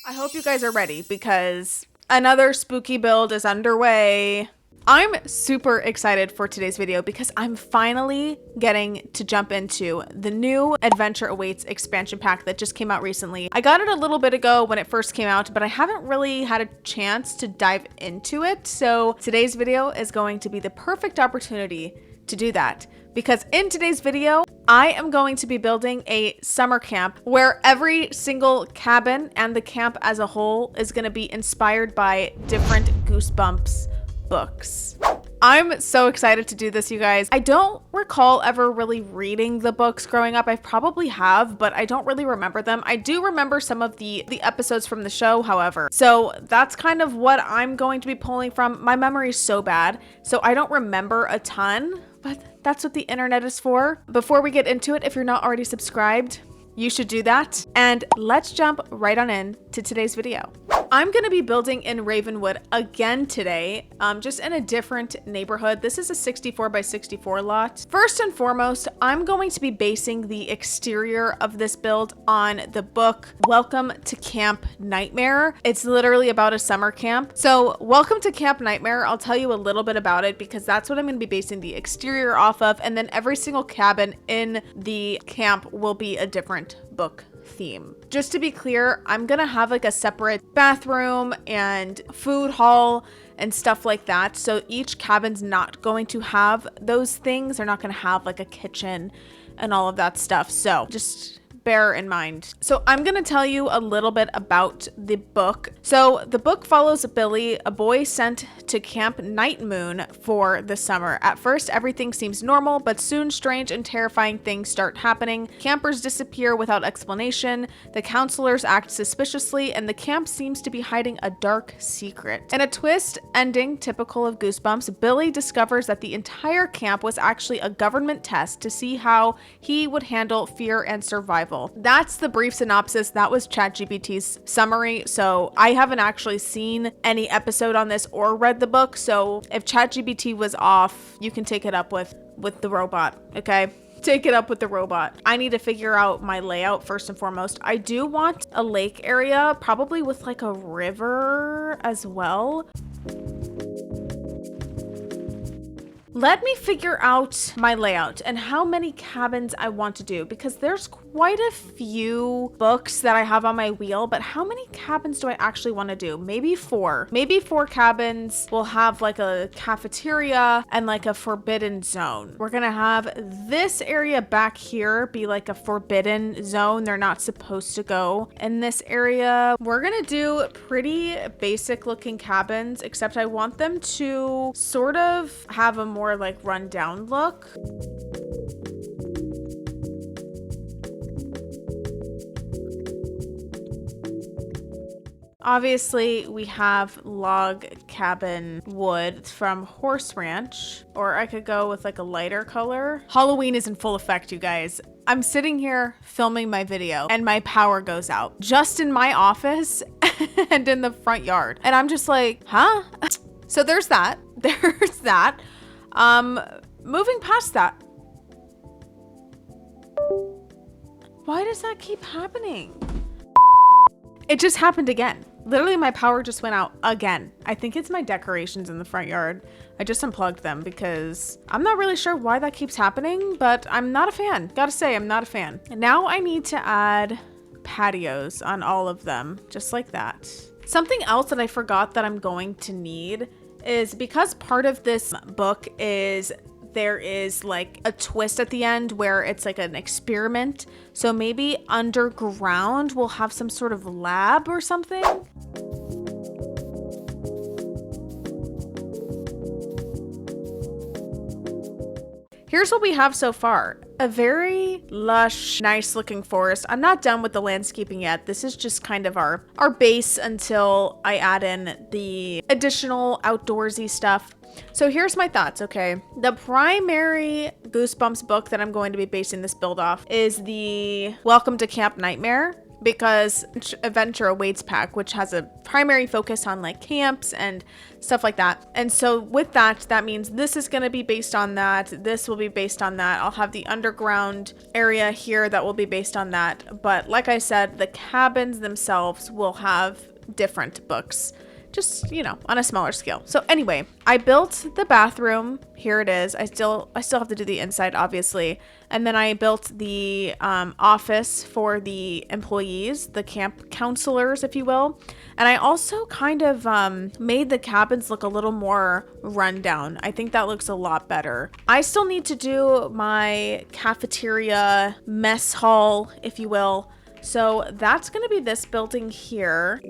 I hope you guys are ready because another spooky build is underway. I'm super excited for today's video because I'm finally getting to jump into the new Adventure Awaits expansion pack that just came out recently. I got it a little bit ago when it first came out, but I haven't really had a chance to dive into it. So today's video is going to be the perfect opportunity to do that. Because in today's video, I am going to be building a summer camp where every single cabin and the camp as a whole is going to be inspired by different Goosebumps books. I'm so excited to do this, you guys. I don't recall ever really reading the books growing up. I probably have, but I don't really remember them. I do remember some of the episodes from the show, however. So that's kind of what I'm going to be pulling from. My memory is so bad, so I don't remember a ton, but that's what the internet is for. Before we get into it, if you're not already subscribed, you should do that. And let's jump right on in to today's video. I'm going to be building in Ravenwood again today, just in a different neighborhood. This is a 64 by 64 lot. First and foremost, I'm going to be basing the exterior of this build on the book Welcome to Camp Nightmare. It's literally about a summer camp. So Welcome to Camp Nightmare, I'll tell you a little bit about it because that's what I'm going to be basing the exterior off of. And then every single cabin in the camp will be a different book theme. Just to be clear, I'm gonna have like a separate bathroom and food hall and stuff like that. So each cabin's not going to have those things. They're not gonna have like a kitchen and all of that stuff. So just bear in mind. So I'm going to tell you a little bit about the book. So the book follows Billy, a boy sent to Camp Night Moon for the summer. At first, everything seems normal, but soon strange and terrifying things start happening. Campers disappear without explanation. The counselors act suspiciously, and the camp seems to be hiding a dark secret. In a twist ending typical of Goosebumps, Billy discovers that the entire camp was actually a government test to see how he would handle fear and survival. That's the brief synopsis. That was ChatGPT's summary. So I haven't actually seen any episode on this or read the book. So if ChatGPT was off, you can take it up with the robot. Okay. Take it up with the robot. I need to figure out my layout first and foremost. I do want a lake area, probably with like a river as well. Let me figure out my layout and how many cabins I want to do because there's quite a few books that I have on my wheel, but how many cabins do I actually want to do? Maybe 4. Maybe 4 cabins will have like a cafeteria and like a forbidden zone. We're gonna have this area back here be like a forbidden zone. They're not supposed to go in this area. We're gonna do pretty basic looking cabins, except I want them to sort of have a more like run down look. Obviously, we have log cabin wood from Horse Ranch, or I could go with like a lighter color. Halloween is in full effect, you guys. I'm sitting here filming my video and my power goes out just in my office and in the front yard. And I'm just like, huh? So there's that. There's that. Moving past that. Why does that keep happening? It just happened again. Literally, my power just went out again. I think it's my decorations in the front yard. I just unplugged them because I'm not really sure why that keeps happening, but I'm not a fan. Gotta say, I'm not a fan. And now I need to add patios on all of them, just like that. Something else that I forgot that I'm going to need is because part of this book is there is like a twist at the end where it's like an experiment. So maybe underground we'll have some sort of lab or something. Here's what we have so far. A very lush, nice looking forest. I'm not done with the landscaping yet. This is just kind of our base until I add in the additional outdoorsy stuff. So here's my thoughts, okay? The primary Goosebumps book that I'm going to be basing this build off is the Welcome to Camp Nightmare. because Adventure Awaits Pack, which has a primary focus on like camps and stuff like that. And so with that, that means this is going to be based on that. This will be based on that. I'll have the underground area here that will be based on that. But like I said, the cabins themselves will have different books, just, you know, on a smaller scale. So anyway, I built the bathroom. Here it is. I still have to do the inside, obviously. And then I built the office for the employees, the camp counselors, if you will. And I also kind of made the cabins look a little more rundown. I think that looks a lot better. I still need to do my cafeteria mess hall, if you will. So that's going to be this building here.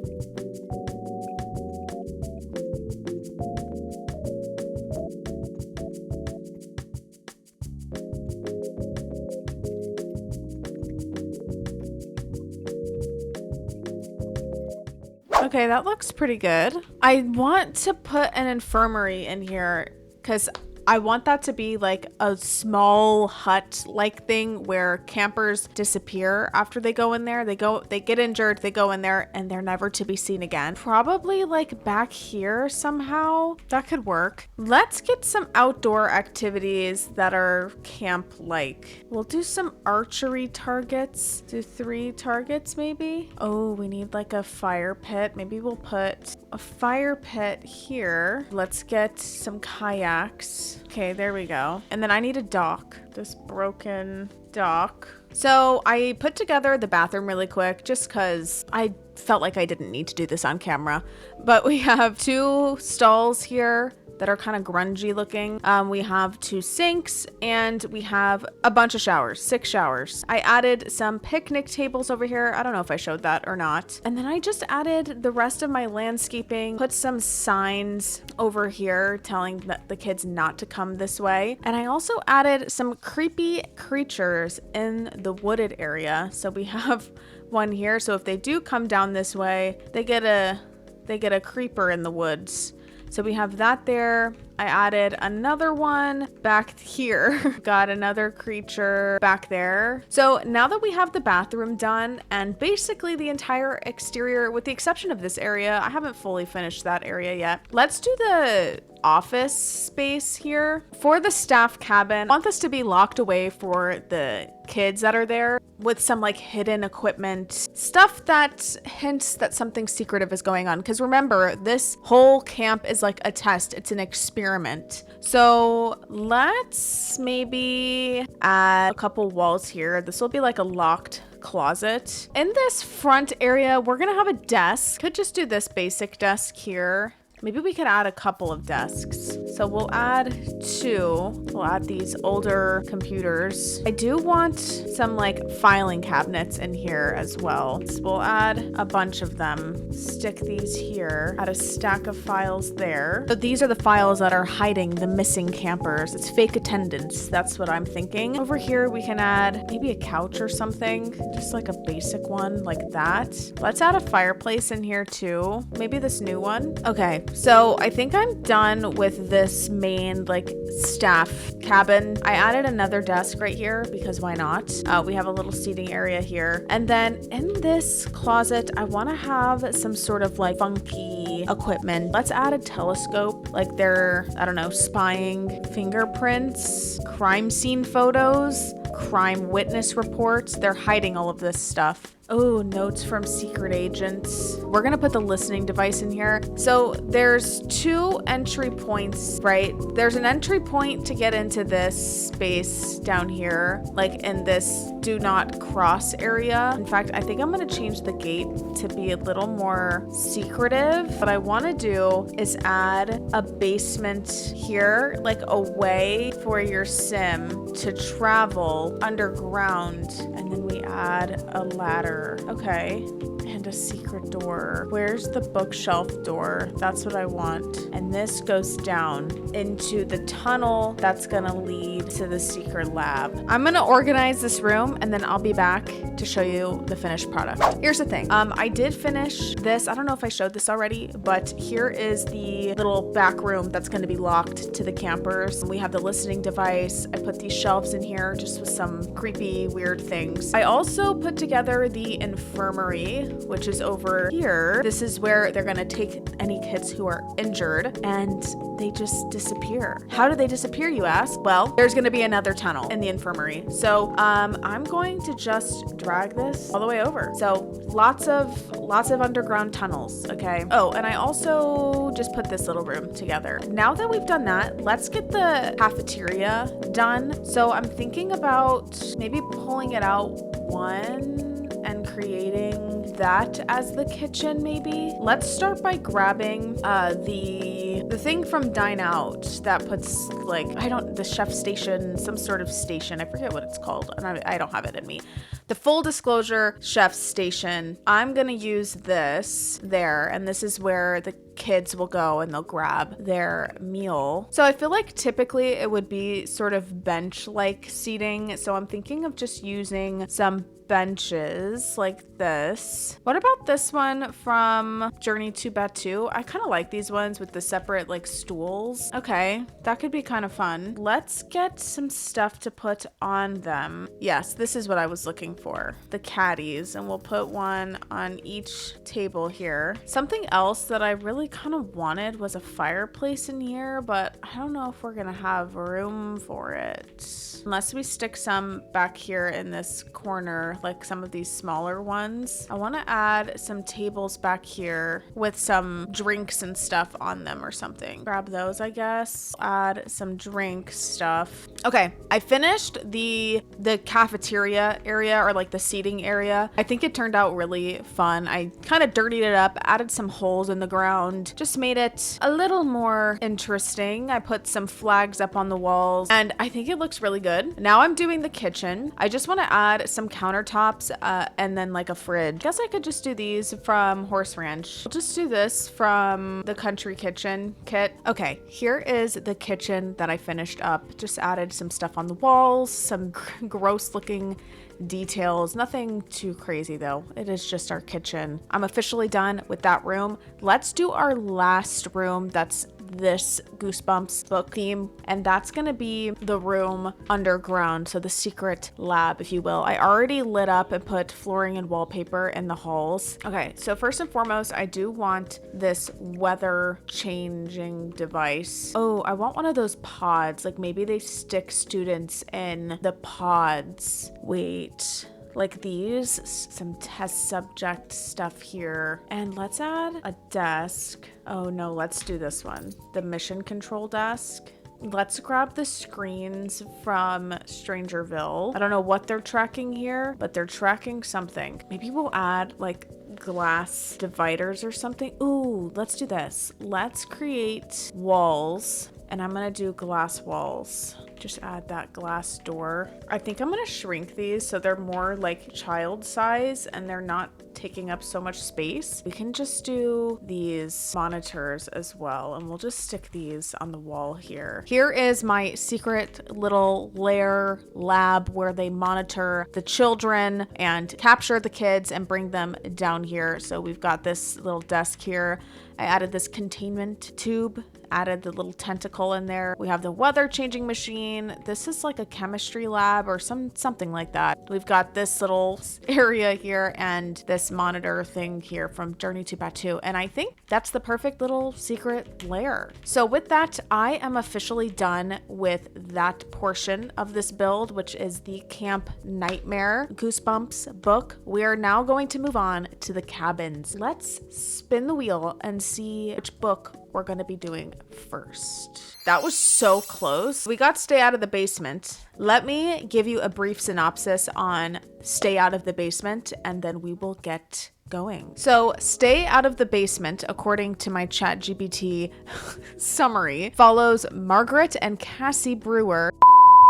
Okay, that looks pretty good. I want to put an infirmary in here because I want that to be like a small hut-like thing where campers disappear after they go in there. They get injured, they go in there, and they're never to be seen again. Probably like back here somehow. That could work. Let's get some outdoor activities that are camp-like. We'll do some archery targets. Do 3 targets maybe? Oh, we need like a fire pit. Maybe we'll put a fire pit here. Let's get some kayaks. Okay, there we go. And then I need a dock. This broken dock. So I put together the bathroom really quick just because I felt like I didn't need to do this on camera. But we have 2 stalls here that are kind of grungy looking. We have 2 sinks and we have a bunch of showers, 6 showers. I added some picnic tables over here. I don't know if I showed that or not. And then I just added the rest of my landscaping, put some signs over here telling the kids not to come this way. And I also added some creepy creatures in the wooded area. So we have one here. So if they do come down this way, they get a creeper in the woods. So we have that there. I added another one back here. Got another creature back there. So now that we have the bathroom done and basically the entire exterior, with the exception of this area, I haven't fully finished that area yet. Let's do the office space here. For the staff cabin, I want this to be locked away for the kids that are there with some like hidden equipment, stuff that hints that something secretive is going on. Because remember, this whole camp is like a test. It's an experiment. So let's maybe add a couple walls here. This will be like a locked closet. In this front area, we're gonna have a desk. Could just do this basic desk here. Maybe we could add a couple of desks. So we'll add 2. We'll add these older computers. I do want some like filing cabinets in here as well. So we'll add a bunch of them. Stick these here. Add a stack of files there. So these are the files that are hiding the missing campers. It's fake attendance. That's what I'm thinking. Over here we can add maybe a couch or something. Just like a basic one like that. Let's add a fireplace in here too. Maybe this new one. Okay. So I think I'm done with this main like staff cabin. I added another desk right here because why not? We have a little seating area here. And then in this closet, I want to have some sort of like funky equipment. Let's add a telescope, like they're, I don't know, spying fingerprints, crime scene photos, crime witness reports. They're hiding all of this stuff. Oh, notes from secret agents. We're gonna put the listening device in here. So there's 2 entry points, right? There's an entry point to get into this space down here, like in this do not cross area. In fact, I think I'm gonna change the gate to be a little more secretive. What I wanna do is add a basement here, like a way for your sim to travel underground. And then we add a ladder. Okay. And and a secret door. Where's the bookshelf door? That's what I want. And this goes down into the tunnel that's gonna lead to the secret lab. I'm gonna organize this room and then I'll be back to show you the finished product. Here's the thing. I did finish this. I don't know if I showed this already, but here is the little back room that's gonna be locked to the campers. We have the listening device. I put these shelves in here just with some creepy, weird things. I also put together the infirmary, which is over here. This is where they're gonna take any kids who are injured and they just disappear. How do they disappear, you ask? Well, there's gonna be another tunnel in the infirmary. So I'm going to just drag this all the way over. So lots of underground tunnels, okay? Oh, and I also just put this little room together. Now that we've done that, let's get the cafeteria done. So I'm thinking about maybe pulling it out one and creating that as the kitchen maybe. Let's start by grabbing the thing from Dine Out that puts like, the chef station, some sort of station. I forget what it's called and I don't have it in me. The full disclosure chef station. I'm gonna use this there, and this is where the kids will go and they'll grab their meal. So I feel like typically it would be sort of bench-like seating. So I'm thinking of just using some benches like this. What about this one from Journey to Batu? I kind of like these ones with the separate like stools. Okay, that could be kind of fun. Let's get some stuff to put on them. Yes, this is what I was looking for. The caddies, and we'll put one on each table here. Something else that I really kind of wanted was a fireplace in here, but I don't know if we're gonna have room for it. Unless we stick some back here in this corner, like some of these smaller ones. I want to add some tables back here with some drinks and stuff on them or something. Grab those, I guess. Add some drink stuff. Okay, I finished the cafeteria area, or like the seating area. I think it turned out really fun. I kind of dirtied it up, added some holes in the ground, just made it a little more interesting. I put some flags up on the walls and I think it looks really good. Now I'm doing the kitchen. I just want to add some countertops and then like a fridge. Guess I could just do these from Horse Ranch. I'll just do this from the Country Kitchen kit. Okay, here is the kitchen that I finished up. Just added some stuff on the walls, some gross looking details. Nothing too crazy though. It is just our kitchen. I'm officially done with that room. Let's do our last room. That's this Goosebumps book theme, and that's gonna be the room underground, so the secret lab, if you will. I already lit up and put flooring and wallpaper in the halls. Okay, so first and foremost, I do want this weather changing device. Oh, I want one of those pods. Like maybe they stick students in the pods. Wait, like these, some test subject stuff here. And let's add a desk. Oh no, let's do this one. The mission control desk. Let's grab the screens from Strangerville. I don't know what they're tracking here, but they're tracking something. Maybe we'll add like glass dividers or something. Ooh, let's do this. Let's create walls, and I'm gonna do glass walls. Just add that glass door. I think I'm gonna shrink these so they're more like child size and they're not taking up so much space. We can just do these monitors as well, and we'll just stick these on the wall here. Here is my secret little lair lab where they monitor the children and capture the kids and bring them down here. So we've got this little desk here. I added this containment tube, added the little tentacle in there. We have the weather changing machine. This is like a chemistry lab or something like that. We've got this little area here and this monitor thing here from Journey to Batu. And I think that's the perfect little secret lair. So with that, I am officially done with that portion of this build, which is the Camp Nightmare Goosebumps book. We are now going to move on to the cabins. Let's spin the wheel and see which book we're going to be doing first. That was so close. We got Stay Out of the Basement. Let me give you a brief synopsis on Stay Out of the Basement, and then we will get going. So Stay Out of the Basement, according to my ChatGPT summary, follows Margaret and Cassie Brewer.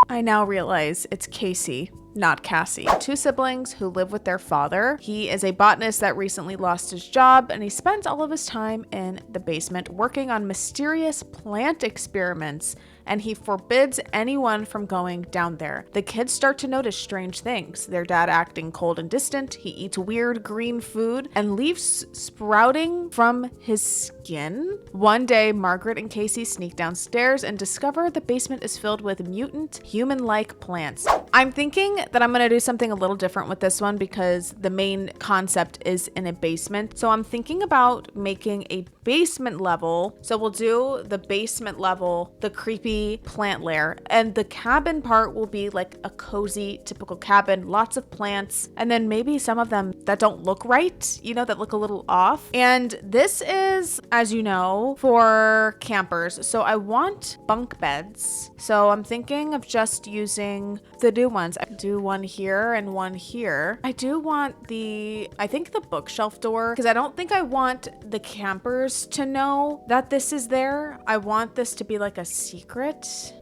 I now realize it's Casey. not Cassie. Two siblings who live with their father. He is a botanist that recently lost his job, and he spends all of his time in the basement working on mysterious plant experiments, and he forbids anyone from going down there. The kids start to notice strange things. Their dad acting cold and distant. He eats weird green food and leaves sprouting from his skin. One day, Margaret and Casey sneak downstairs and discover the basement is filled with mutant, human-like plants. I'm thinking that I'm gonna do something a little different with this one because the main concept is in a basement. So I'm thinking about making a basement level. So we'll do the basement level, the creepy plant lair, and the cabin part will be like a cozy, typical cabin, lots of plants, and then maybe some of them that don't look right, you know, that look a little off. And this is, as you know, for campers. So I want bunk beds. So I'm thinking of just using the new ones. I do one here and one here. I do want I think the bookshelf door, because I don't think I want the campers to know that this is there. I want this to be like a secret.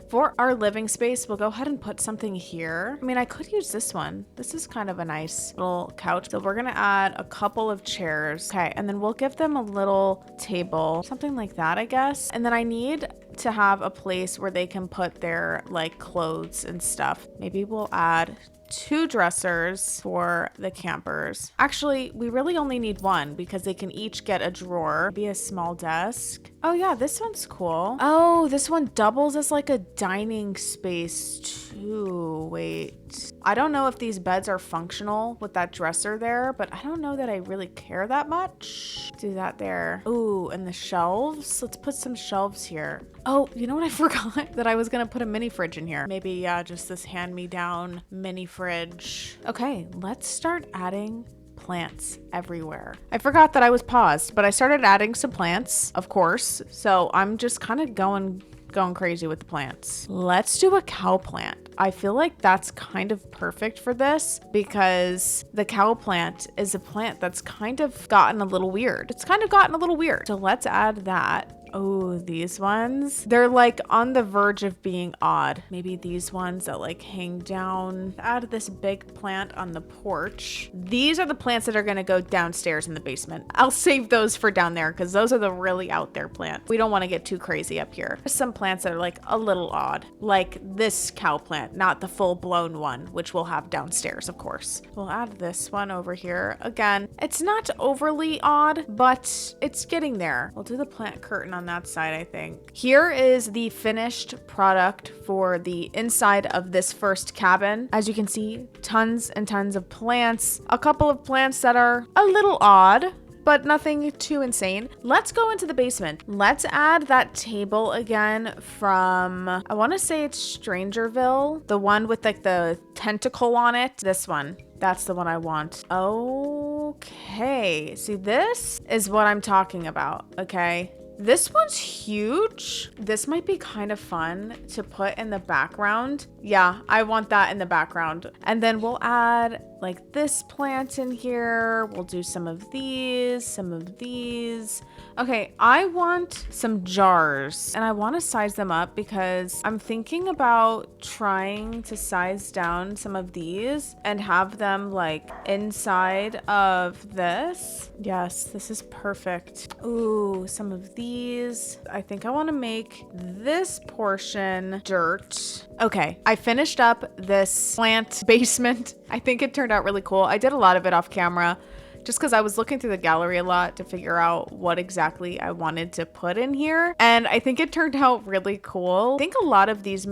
For our living space, we'll go ahead and put something here. I mean, I could use this one. This is kind of a nice little couch. So we're gonna add a couple of chairs. Okay, and then we'll give them a little table, something like that, I guess. And then I need to have a place where they can put their like clothes and stuff. Maybe we'll add 2 dressers for the campers. Actually, we really only need 1 because they can each get a drawer, maybe a small desk. Oh yeah, this one's cool. Oh, this one doubles as like a dining space too. Wait, I don't know if these beds are functional with that dresser there, but I don't know that I really care that much. Do that there. Ooh, and the shelves. Let's put some shelves here. Oh, you know what I forgot? That I was gonna put a mini fridge in here. Maybe, yeah, just this hand-me-down mini fridge. Okay, let's start adding plants everywhere. I forgot that I was paused, but I started adding some plants, of course. So I'm just kind of going crazy with the plants. Let's do a cow plant. I feel like that's kind of perfect for this because the cow plant is a plant that's kind of gotten a little weird. It's kind of gotten a little weird. So let's add that. Oh, these ones, they're like on the verge of being odd. Maybe these ones that like hang down. Add this big plant on the porch. These are the plants that are gonna go downstairs in the basement. I'll save those for down there because those are the really out there plants. We don't want to get too crazy up here. There's some plants that are like a little odd, like this cow plant, not the full blown one, which we'll have downstairs, of course. We'll add this one over here. Again, it's not overly odd, but it's getting there. We'll do the plant curtain on that side, I think. Here is the finished product for the inside of this first cabin. As you can see, tons and tons of plants, a couple of plants that are a little odd, but nothing too insane. Let's go into the basement. Let's add that table again from, I want to say it's Strangerville, the one with like the tentacle on it. This one. That's the one I want. Okay. See, this is what I'm talking about. Okay. This one's huge. This might be kind of fun to put in the background. Yeah, I want that in the background. And then we'll add like this plant in here. We'll do some of these, some of these. Okay, I want some jars and I want to size them up because I'm thinking about trying to size down some of these and have them like inside of this. Yes, this is perfect. Ooh, some of these. I think I want to make this portion dirt. Okay, I finished up this plant basement. I think it turned out really cool. I did a lot of it off camera just because I was looking through the gallery a lot to figure out what exactly I wanted to put in here. And I think it turned out really cool. I think a lot of these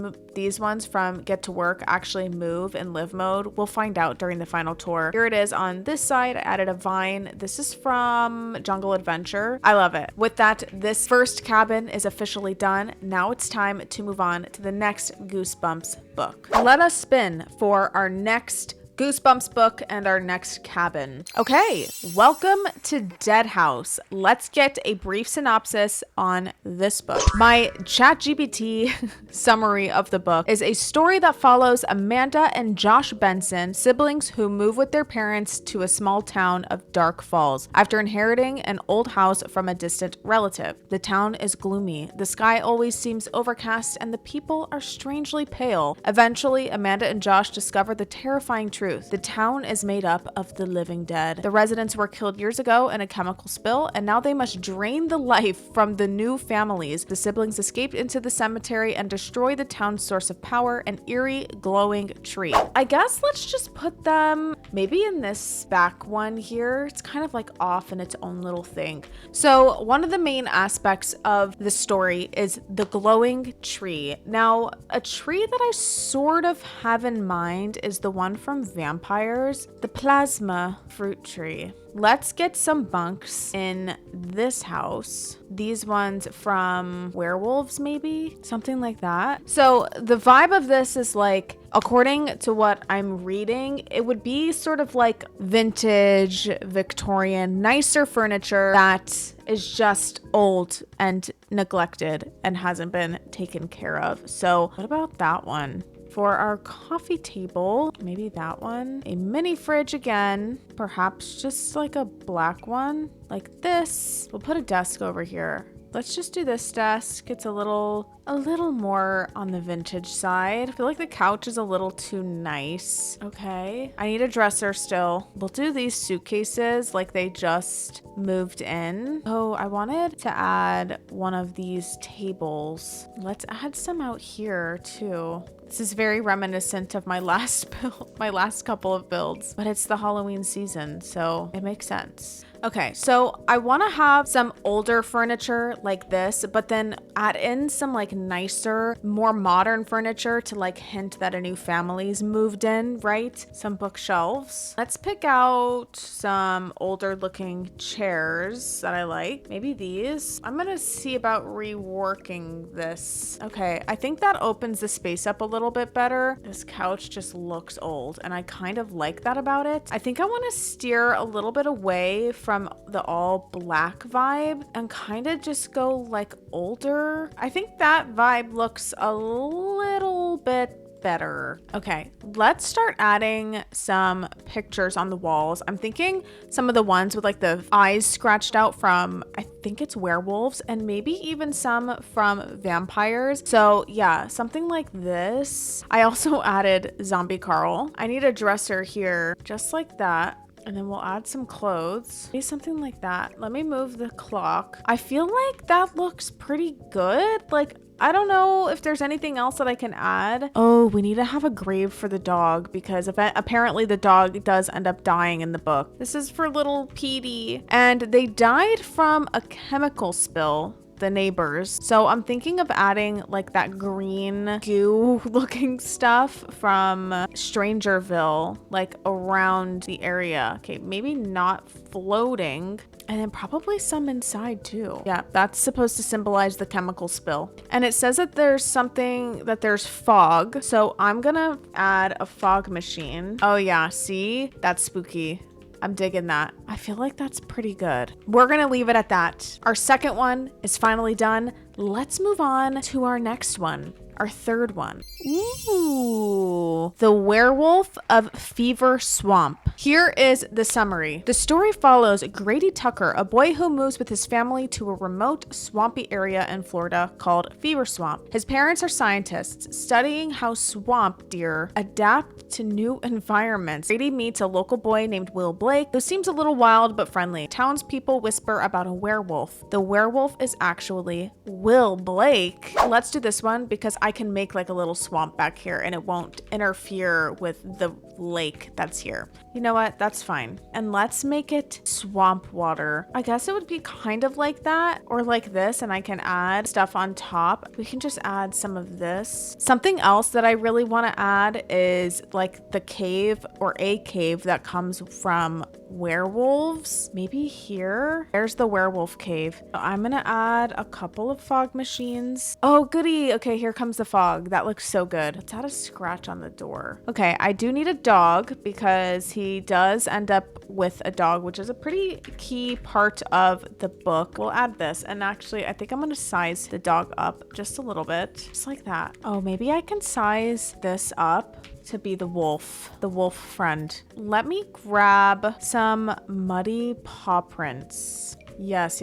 ones from Get to Work actually move in live mode. We'll find out during the final tour. Here it is on this side. I added a vine. This is from Jungle Adventure. I love it. With that, this first cabin is officially done. Now it's time to move on to the next Goosebumps book. Let us spin for our next Goosebumps book and our next cabin. Okay, welcome to Dead House. Let's get a brief synopsis on this book. My ChatGPT summary of the book is a story that follows Amanda and Josh Benson, siblings who move with their parents to a small town of Dark Falls after inheriting an old house from a distant relative. The town is gloomy, the sky always seems overcast, and the people are strangely pale. Eventually, Amanda and Josh discover the terrifying truth. The town is made up of the living dead. The residents were killed years ago in a chemical spill, and now they must drain the life from the new families. The siblings escaped into the cemetery and destroy the town's source of power, an eerie, glowing tree. I guess let's just put them maybe in this back one here. It's kind of like off in its own little thing. So one of the main aspects of the story is the glowing tree. Now, a tree that I sort of have in mind is the one from Vampires, the plasma fruit tree. Let's get some bunks in this house. These ones from Werewolves, maybe? Something like that. So the vibe of this is like, according to what I'm reading, it would be sort of like vintage, Victorian, nicer furniture that is just old and neglected and hasn't been taken care of. So what about that one? For our coffee table, maybe that one. A mini fridge again, perhaps just like a black one like this. We'll put a desk over here. Let's just do this desk. It's a little more on the vintage side. I feel like the couch is a little too nice. Okay. I need a dresser still. We'll do these suitcases like they just moved in. Oh, I wanted to add one of these tables. Let's add some out here too. This is very reminiscent of my last build, my last couple of builds, but it's the Halloween season, so it makes sense. Okay, so I want to have some older furniture like this, but then add in some like nicer, more modern furniture to like hint that a new family's moved in, right? Some bookshelves. Let's pick out some older looking chairs that I like. Maybe these. I'm gonna see about reworking this. Okay, I think that opens the space up a little bit better. This couch just looks old and I kind of like that about it. I think I want to steer a little bit away from the all black vibe and kind of just go like older. I think that vibe looks a little bit better. Okay, let's start adding some pictures on the walls. I'm thinking some of the ones with like the eyes scratched out from, I think it's Werewolves, and maybe even some from Vampires. So yeah, something like this. I also added Zombie Carl. I need a dresser here, just like that. And then we'll add some clothes. Maybe something like that. Let me move the clock. I feel like that looks pretty good. Like, I don't know if there's anything else that I can add. Oh, we need to have a grave for the dog because apparently the dog does end up dying in the book. This is for little Petey. And they died from a chemical spill, the neighbors. So I'm thinking of adding like that green goo looking stuff from Strangerville, like around the area. Okay, maybe not floating. And then probably some inside too. Yeah, that's supposed to symbolize the chemical spill. And it says that there's fog. So I'm gonna add a fog machine. Oh yeah, see? That's spooky. I'm digging that. I feel like that's pretty good. We're gonna leave it at that. Our second one is finally done. Let's move on to our next one. Our third one. Ooh, The Werewolf of Fever Swamp. Here is the summary. The story follows Grady Tucker, a boy who moves with his family to a remote, swampy area in Florida called Fever Swamp. His parents are scientists studying how swamp deer adapt to new environments. Grady meets a local boy named Will Blake, who seems a little wild but friendly. Townspeople whisper about a werewolf. The werewolf is actually Will Blake. Let's do this one because I can make like a little swamp back here and it won't interfere with the lake that's here. You know what? That's fine. And let's make it swamp water. I guess it would be kind of like that or like this, and I can add stuff on top. We can just add some of this. Something else that I really want to add is like the cave or a cave that comes from werewolves. Maybe here. There's the werewolf cave. I'm gonna add a couple of fog machines. Oh, goody. Okay, here comes the fog. That looks so good. Let's add a scratch on the door. Okay, I do need a dog because he does end up with a dog, which is a pretty key part of the book. We'll add this. And actually, I think I'm gonna size the dog up just a little bit. Just like that. Oh, maybe I can size this up to be the wolf friend. Let me grab some muddy paw prints. Yes.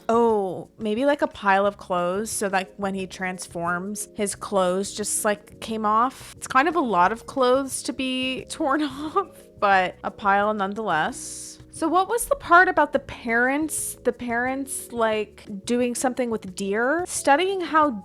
Oh, maybe like a pile of clothes so that when he transforms, his clothes just like came off. It's kind of a lot of clothes to be torn off, but a pile nonetheless. So what was the part about the parents like doing something with deer? Studying how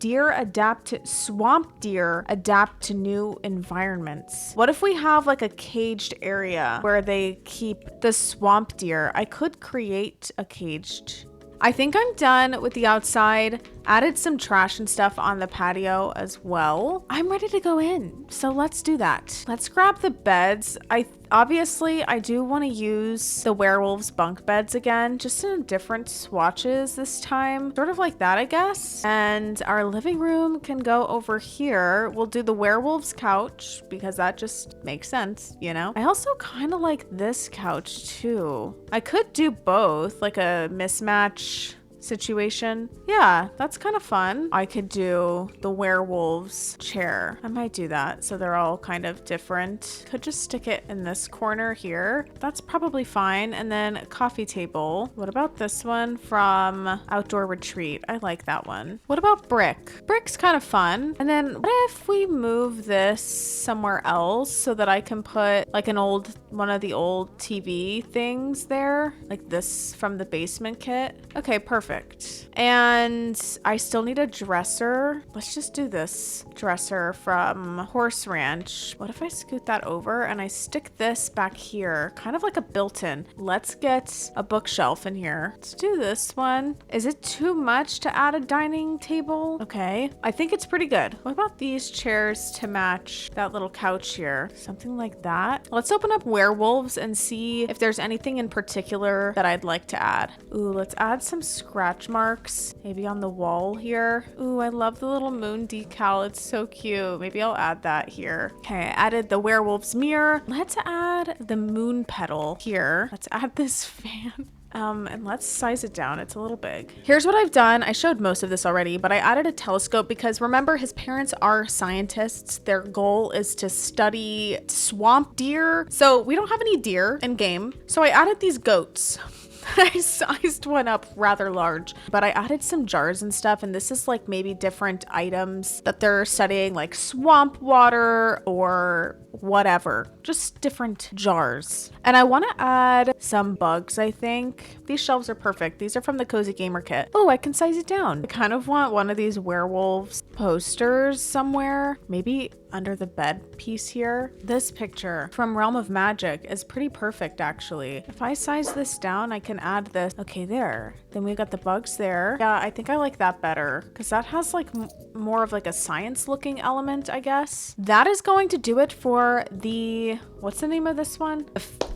swamp deer adapt to new environments. What if we have like a caged area where they keep the swamp deer? I could create a caged. I think I'm done with the outside. Added some trash and stuff on the patio as well. I'm ready to go in, so let's do that. Let's grab the beds. Obviously, I do want to use the werewolves bunk beds again, just in different swatches this time. Sort of like that, I guess. And our living room can go over here. We'll do the werewolves couch because that just makes sense, you know? I also kind of like this couch too. I could do both, like a mismatch situation. Yeah, that's kind of fun. I could do the werewolves chair. I might do that so they're all kind of different. Could just stick it in this corner here. That's probably fine. And then a coffee table. What about this one from Outdoor Retreat? I like that one. What about brick? Brick's kind of fun. And then what if we move this somewhere else so that I can put like one of the old TV things there, like this from the basement kit? Okay, perfect. And I still need a dresser. Let's just do this dresser from Horse Ranch. What if I scoot that over and I stick this back here, kind of like a built-in? Let's get a bookshelf in here. Let's do this one. Is it too much to add a dining table? Okay, I think it's pretty good. What about these chairs to match that little couch here? Something like that. Let's open up werewolves and see if there's anything in particular that I'd like to add. Ooh, let's add some scratch marks maybe on the wall here. Ooh, I love the little moon decal. It's so cute. Maybe I'll add that here. Okay, I added the werewolf's mirror. Let's add the moon pedal here. Let's add this fan. And let's size it down. It's a little big. Here's what I've done. I showed most of this already, but I added a telescope because remember, his parents are scientists. Their goal is to study swamp deer. So we don't have any deer in game. So I added these goats. I sized one up rather large, but I added some jars and stuff, and this is like maybe different items that they're studying, like swamp water or whatever, just different jars. And I want to add some bugs, I think. These shelves are perfect. These are from the Cozy Gamer kit. Oh, I can size it down. I kind of want one of these werewolves posters somewhere, maybe under the bed piece here. This picture from Realm of Magic is pretty perfect, actually. If I size this down, I can add this. Okay, there. Then we've got the bugs there. Yeah, I think I like that better because that has like more of like a science looking element, I guess. That is going to do it for the, what's the name of this one?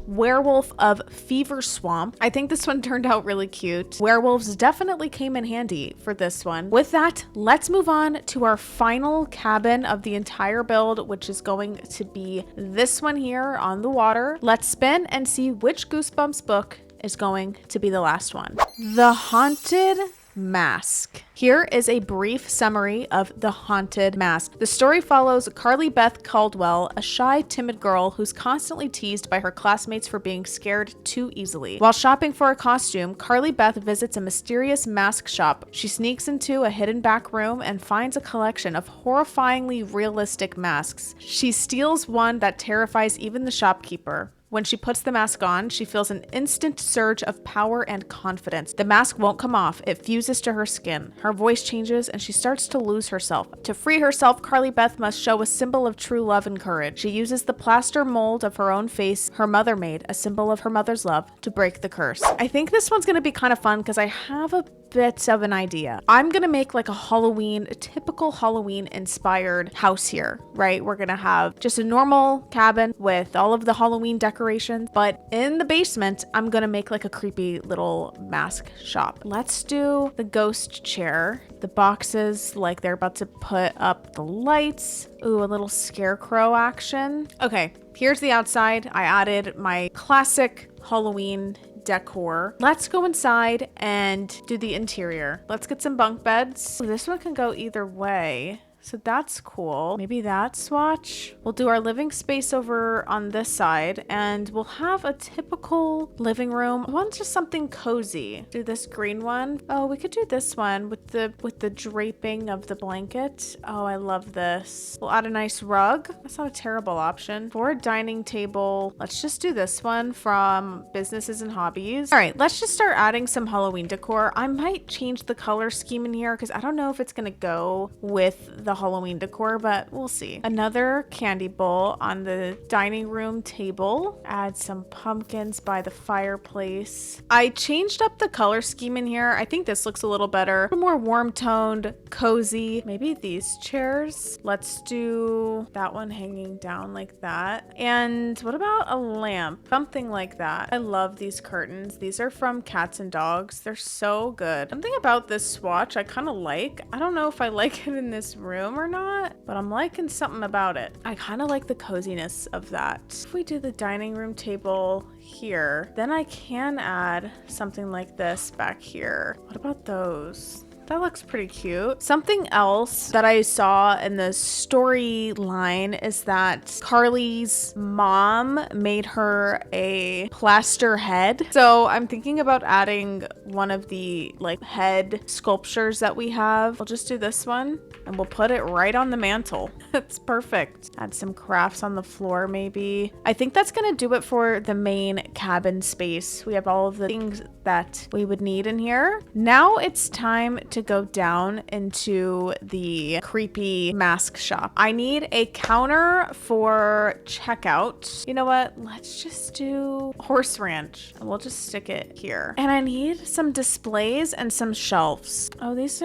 Werewolf of Fever Swamp. I think this one turned out really cute. Werewolves definitely came in handy for this one. With that, let's move on to our final cabin of the entire build, which is going to be this one here on the water. Let's spin and see which Goosebumps book is going to be the last one. The Haunted Mask. Here is a brief summary of The Haunted Mask. The story follows Carly Beth Caldwell, a shy, timid girl who's constantly teased by her classmates for being scared too easily. While shopping for a costume, Carly Beth visits a mysterious mask shop. She sneaks into a hidden back room and finds a collection of horrifyingly realistic masks. She steals one that terrifies even the shopkeeper. When she puts the mask on, she feels an instant surge of power and confidence. The mask won't come off. It fuses to her skin. Her voice changes and she starts to lose herself. To free herself, Carly Beth must show a symbol of true love and courage. She uses the plaster mold of her own face her mother made, a symbol of her mother's love, to break the curse. I think this one's going to be kind of fun because I have a bit of an idea. I'm gonna make like a typical Halloween inspired house here, right? We're gonna have just a normal cabin with all of the Halloween decorations decorations. But in the basement, I'm gonna make like a creepy little mask shop. Let's do the ghost chair. The boxes, like they're about to put up the lights. Ooh, a little scarecrow action. Okay, here's the outside. I added my classic Halloween decor. Let's go inside and do the interior. Let's get some bunk beds. Ooh, this one can go either way. So that's cool. Maybe that swatch. We'll do our living space over on this side and we'll have a typical living room. I want just something cozy. Do this green one. Oh, we could do this one with the draping of the blanket. Oh, I love this. We'll add a nice rug. That's not a terrible option. For a dining table, let's just do this one from Businesses and Hobbies. All right, let's just start adding some Halloween decor. I might change the color scheme in here because I don't know if it's gonna go with the Halloween decor, but we'll see. Another candy bowl on the dining room table. Add some pumpkins by the fireplace. I changed up the color scheme in here. I think this looks a little better. A little more warm toned, cozy. Maybe these chairs. Let's do that one hanging down like that. And what about a lamp? Something like that. I love these curtains. These are from Cats and Dogs. They're so good. Something about this swatch I kind of like. I don't know if I like it in this room or not, but I'm liking something about it. I kind of like the coziness of that. If we do the dining room table here, then I can add something like this back here. What about those? That looks pretty cute. Something else that I saw in the storyline is that Carly's mom made her a plaster head. So I'm thinking about adding one of the like head sculptures that we have. We'll just do this one and we'll put it right on the mantle. It's perfect. Add some crafts on the floor maybe. I think that's gonna do it for the main cabin space. We have all of the things that we would need in here. Now it's time to go down into the creepy mask shop. I need a counter for checkout. You know what? Let's just do Horse Ranch and we'll just stick it here. And I need some displays and some shelves. Oh, this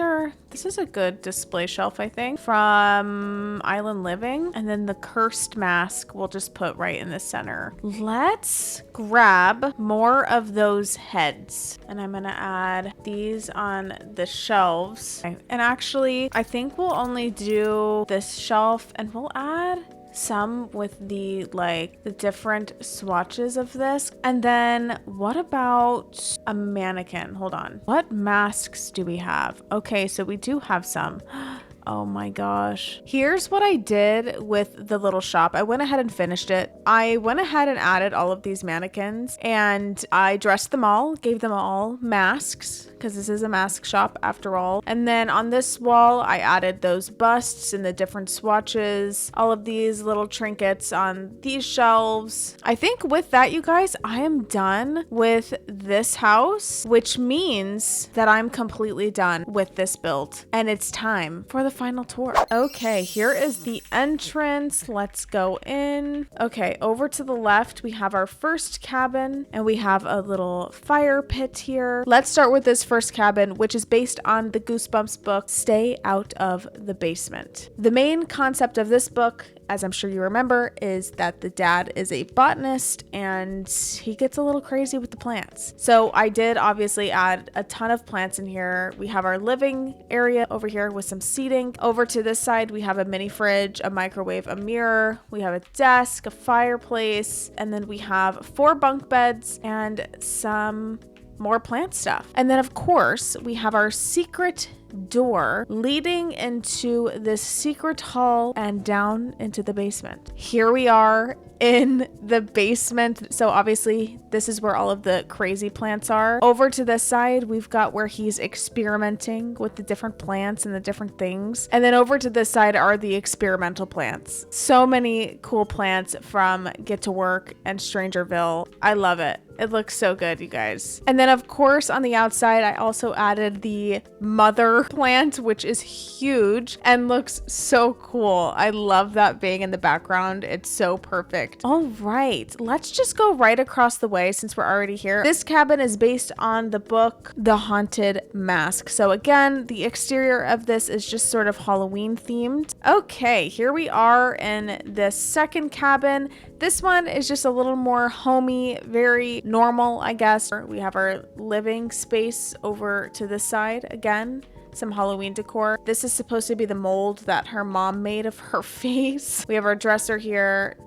is a good display shelf, I think, from Island Living. And then the cursed mask we'll just put right in the center. Let's grab more of those heads. And I'm gonna add these on the shelves. Okay. And actually, I think we'll only do this shelf and we'll add some with the different swatches of this. And then what about a mannequin? Hold on. What masks do we have? Okay, so we do have some. Oh my gosh. Here's what I did with the little shop. I went ahead and finished it. I went ahead and added all of these mannequins and I dressed them all, gave them all masks because this is a mask shop after all. And then on this wall, I added those busts and the different swatches, all of these little trinkets on these shelves. I think with that, you guys, I am done with this house, which means that I'm completely done with this build and it's time for the final tour. Okay, here is the entrance. Let's go in. Okay, over to the left, we have our first cabin and we have a little fire pit here. Let's start with this first cabin, which is based on the Goosebumps book, Stay Out of the Basement. The main concept of this book, as I'm sure you remember, is that the dad is a botanist and he gets a little crazy with the plants. So I did obviously add a ton of plants in here. We have our living area over here with some seating. Over to this side, we have a mini fridge, a microwave, a mirror. We have a desk, a fireplace, and then we have 4 bunk beds and some more plant stuff. And then of course, we have our secret door leading into this secret hall and down into the basement. Here we are in the basement. So obviously this is where all of the crazy plants are. Over to this side, we've got where he's experimenting with the different plants and the different things. And then over to this side are the experimental plants. So many cool plants from Get to Work and Strangerville. I love it. It looks so good, you guys. And then of course on the outside, I also added the mother plant, which is huge and looks so cool. I love that being in the background. It's so perfect. perfect. All right, let's just go right across the way since we're already here. This cabin is based on the book The Haunted Mask. So again, the exterior of this is just sort of Halloween themed. Okay, here we are in the second cabin. This one is just a little more homey, very normal, I guess. We have our living space over to this side again. Some Halloween decor. This is supposed to be the mold that her mom made of her face. We have our dresser here,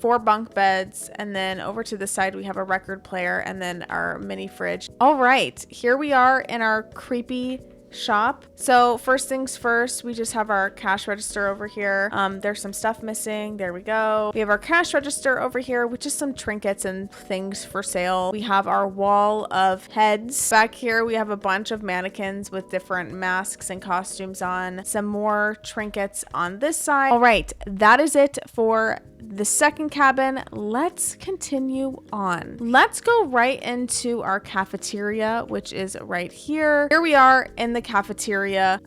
4 bunk beds, and then over to the side we have a record player and then our mini fridge. All right, here we are in our creepy shop. So first things first, we just have our cash register over here. There's some stuff missing. There we go. We have our cash register over here with just some trinkets and things for sale. We have our wall of heads. Back here we have a bunch of mannequins with different masks and costumes on. Some more trinkets on this side. All right, that is it for the second cabin. Let's continue on. Let's go right into our cafeteria, which is right here. Here we are in the cafeteria.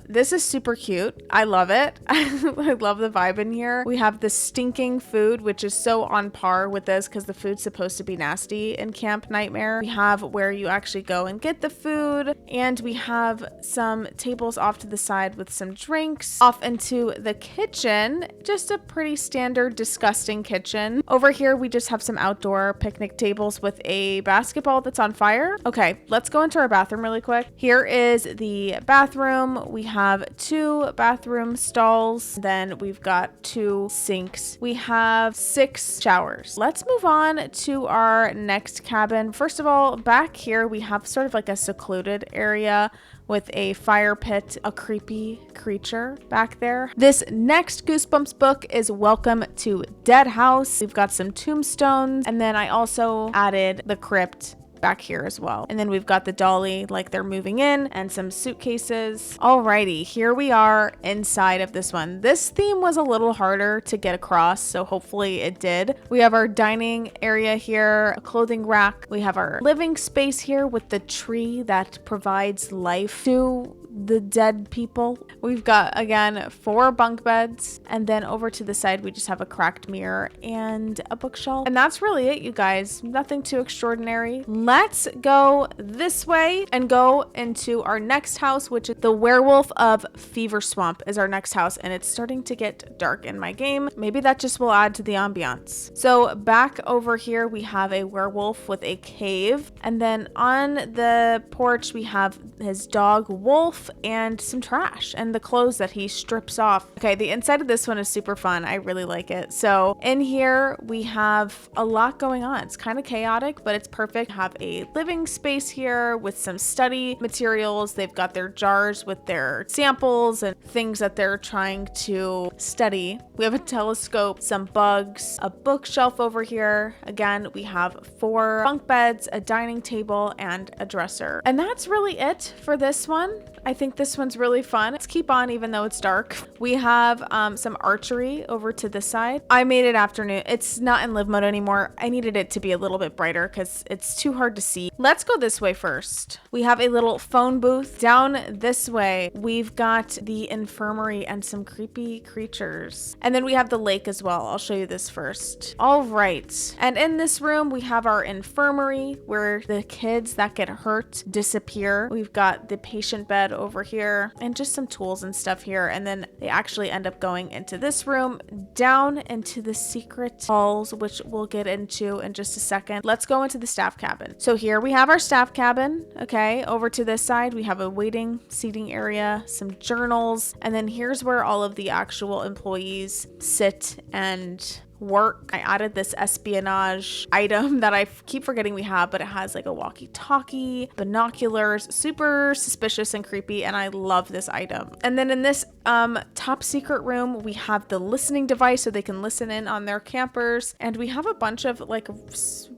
This is super cute. I love it. I love the vibe in here. We have the stinking food, which is so on par with this because the food's supposed to be nasty in Camp Nightmare. We have where you actually go and get the food, and we have some tables off to the side with some drinks. Off into the kitchen, just a pretty standard disgusting kitchen. Over here we just have some outdoor picnic tables with a basketball that's on fire. Okay, let's go into our bathroom really quick. Here is the bathroom. We have 2 bathroom stalls, then we've got 2 sinks. We have 6 showers. Let's move on to our next cabin. First of all, back here we have sort of like a secluded area with a fire pit, a creepy creature back there. This next Goosebumps book is Welcome to Dead House. We've got some tombstones, and then I also added the crypt back here as well. And then we've got the dolly like they're moving in and some suitcases. Alrighty, here we are inside of this one. This theme was a little harder to get across, so hopefully it did. We have our dining area here, a clothing rack. We have our living space here with the tree that provides life to the dead people. We've got, again, 4 bunk beds, and then over to the side we just have a cracked mirror and a bookshelf, and that's really it, you guys. Nothing too extraordinary. Let's go this way and go into our next house, which is the Werewolf of Fever Swamp is our next house, and it's starting to get dark in my game. Maybe that just will add to the ambiance. So back over here we have a werewolf with a cave, and then on the porch we have his dog Wolf and some trash and the clothes that he strips off. Okay, the inside of this one is super fun. I really like it. So in here we have a lot going on. It's kind of chaotic, but it's perfect. Have a living space here with some study materials. They've got their jars with their samples and things that they're trying to study. We have a telescope, some bugs, a bookshelf over here. Again, we have 4 bunk beds, a dining table, and a dresser. And that's really it for this one. I think this one's really fun. Let's keep on even though it's dark. We have some archery over to this side. I made it afternoon. It's not in live mode anymore. I needed it to be a little bit brighter because it's too hard to see. Let's go this way first. We have a little phone booth. Down this way, we've got the infirmary and some creepy creatures. And then we have the lake as well. I'll show you this first. All right. And in this room, we have our infirmary where the kids that get hurt disappear. We've got the patient bed over here and just some tools and stuff here, and then they actually end up going into this room, down into the secret halls, which we'll get into in just a second. Let's go into the staff cabin. So here we have our staff cabin. Okay, over to this side we have a waiting seating area, some journals, and then here's where all of the actual employees sit and work. I added this espionage item that I keep forgetting we have, but it has like a walkie-talkie, binoculars, super suspicious and creepy, and I love this item. And then in this top secret room, we have the listening device so they can listen in on their campers, and we have a bunch of like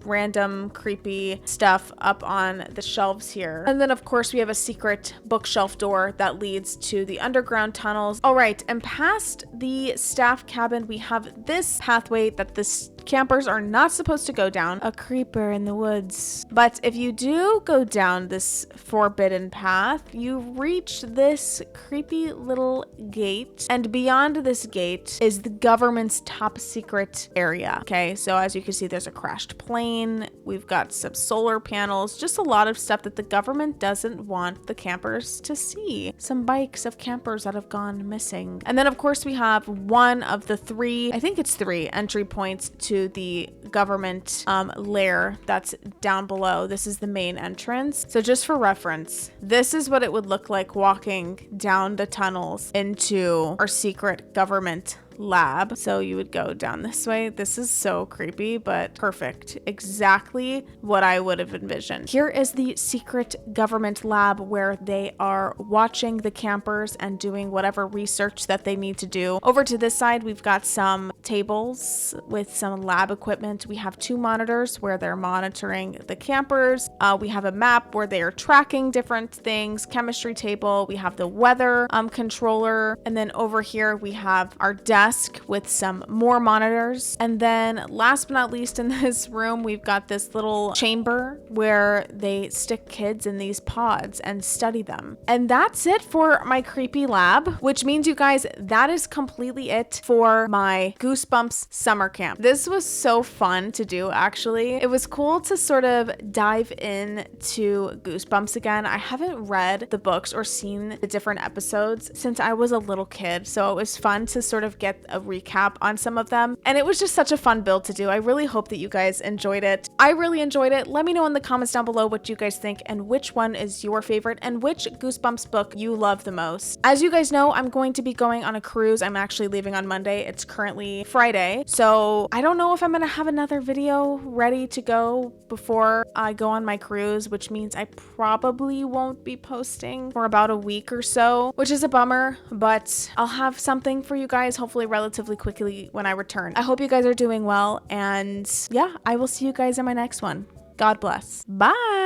random creepy stuff up on the shelves here. And then of course we have a secret bookshelf door that leads to the underground tunnels. All right, and past the staff cabin we have this pathway that this campers are not supposed to go down a creeper in the woods. But if you do go down this forbidden path, you reach this creepy little gate, and beyond this gate is the government's top secret area. Okay, so as you can see, there's a crashed plane, we've got some solar panels, just a lot of stuff that the government doesn't want the campers to see. Some bikes of campers that have gone missing. And then of course we have one of the three, I think it's three entry points to the government lair that's down below. This is the main entrance. So just for reference, this is what it would look like walking down the tunnels into our secret government lab. So you would go down this way. This is so creepy, but perfect. Exactly what I would have envisioned. Here is the secret government lab where they are watching the campers and doing whatever research that they need to do. Over to this side, we've got some tables with some lab equipment. We have two monitors where they're monitoring the campers. We have a map where they are tracking different things, chemistry table. We have the weather controller. And then over here, we have our desk with some more monitors. And then last but not least in this room, we've got this little chamber where they stick kids in these pods and study them. And that's it for my creepy lab, which means, you guys, that is completely it for my Goosebumps summer camp. This was so fun to do, actually. It was cool to sort of dive in to Goosebumps again. I haven't read the books or seen the different episodes since I was a little kid, so it was fun to sort of get a recap on some of them, and it was just such a fun build to do. I really hope that you guys enjoyed it. I really enjoyed it. Let me know in the comments down below what you guys think and which one is your favorite and which Goosebumps book you love the most. As you guys know, I'm going to be going on a cruise. I'm actually leaving on Monday. It's currently Friday, so I don't know if I'm gonna have another video ready to go before I go on my cruise, which means I probably won't be posting for about a week or so, which is a bummer, but I'll have something for you guys hopefully relatively quickly when I return. I hope you guys are doing well, and yeah, I will see you guys in my next one. God bless. Bye.